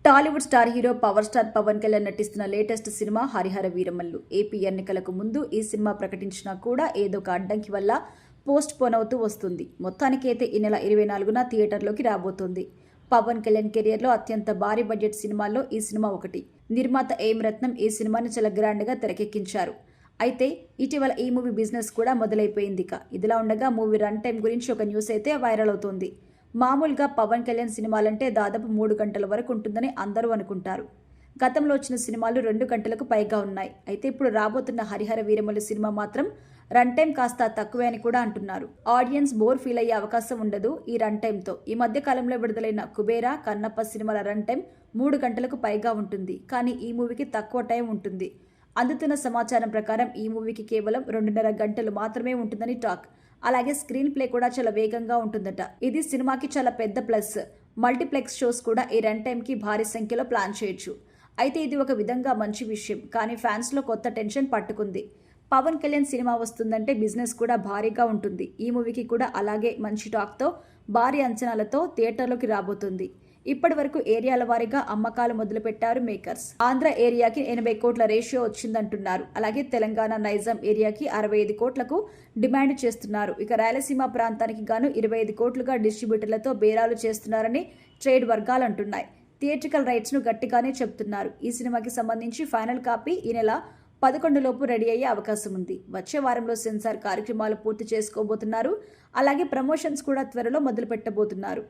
Tollywood star hero power star Pawan Kalyan నటిస్తున్న latest సినిమా Harihara Veeramallu. AP ఎన్నికలకు ముందు ఈ సినిమా ప్రకటించినా కూడా ఏదో ఒక అడ్డంకి వల్ల పోస్ట్ పోన్ అవుతూ వస్తుంది. మొత్తానికైతే ఈ నెల 24న థియేటర్లోకి రాబోతోంది. పవన్ కళ్యాణ్ కెరియర్లో అత్యంత భారీ బడ్జెట్ సినిమాల్లో ఈ సినిమా ఒకటి. నిర్మాత ఏం రత్నం ఈ సినిమాని చాలా గ్రాండ్గా తెరకెక్కించారు. అయితే ఇటీవల ఈ మూవీ బిజినెస్ కూడా మొదలైపోయింది. ఇదిలా ఉండగా మూవీ రన్ టైం గురించి ఒక న్యూస్ అయితే వైరల్ అవుతోంది. మామూలుగా పవన్ కళ్యాణ్ సినిమాలంటే దాదాపు 3 గంటల వరకు ఉంటుందని అందరూ అనుకుంటారు. గతంలో వచ్చిన సినిమాలు 2 గంటలకు పైగా ఉన్నాయి. అయితే ఇప్పుడు రాబోతున్న హరిహర వీరమల్లు సినిమా మాత్రం రన్ టైం కాస్త తక్కువే అని కూడా అంటున్నారు. ఆడియన్స్ బోర్ ఫీల్ అయ్యే అవకాశం ఉండదు ఈ రన్ టైంతో. ఈ మధ్య కాలంలో విడుదలైన కుబేరా, కన్నప్ప సినిమాల రన్ టైం 3 గంటలకు పైగా ఉంటుంది. కానీ ఈ మూవీకి తక్కువ టైం ఉంటుంది. అందుతున్న సమాచారం ప్రకారం ఈ మూవీకి కేవలం 2.5 గంటలు మాత్రమే ఉంటుందని టాక్. అలాగే స్క్రీన్ ప్లే కూడా చాలా వేగంగా ఉంటుందట. ఇది సినిమాకి చాలా పెద్ద ప్లస్. మల్టీప్లెక్స్ షోస్ కూడా ఈ రన్ టైంకి భారీ సంఖ్యలో ప్లాన్ చేయొచ్చు. అయితే ఇది ఒక విధంగా మంచి విషయం. కానీ ఫ్యాన్స్లో కొత్త టెన్షన్ పట్టుకుంది. పవన్ కళ్యాణ్ సినిమా వస్తుందంటే బిజినెస్ కూడా భారీగా ఉంటుంది. ఈ మూవీకి కూడా అలాగే మంచి టాక్తో, భారీ అంచనాలతో థియేటర్లోకి రాబోతుంది. ఇప్పటి వరకు ఏరియాల వారీగా అమ్మకాలు మొదలుపెట్టారు మేకర్స్. ఆంధ్ర ఏరియాకి 80 కోట్ల రేషియో వచ్చిందంటున్నారు. అలాగే తెలంగాణ నైజాం ఏరియాకి 65 కోట్లకు డిమాండ్ చేస్తున్నారు. ఇక రాయలసీమ ప్రాంతానికి గాను 25 కోట్లుగా డిస్ట్రిబ్యూటర్లతో బేరాలు చేస్తున్నారని ట్రేడ్ వర్గాలు అంటున్నాయి. థియేట్రికల్ రైట్స్ ను గట్టిగానే చెప్తున్నారు. ఈ సినిమాకి సంబంధించి ఫైనల్ కాపీ ఈ నెల 11 లోపు రెడీ అయ్యే అవకాశం ఉంది. వచ్చే వారంలో సెన్సార్ కార్యక్రమాలు పూర్తి చేసుకోబోతున్నారు. అలాగే ప్రమోషన్స్ కూడా త్వరలో మొదలు పెట్టబోతున్నారు.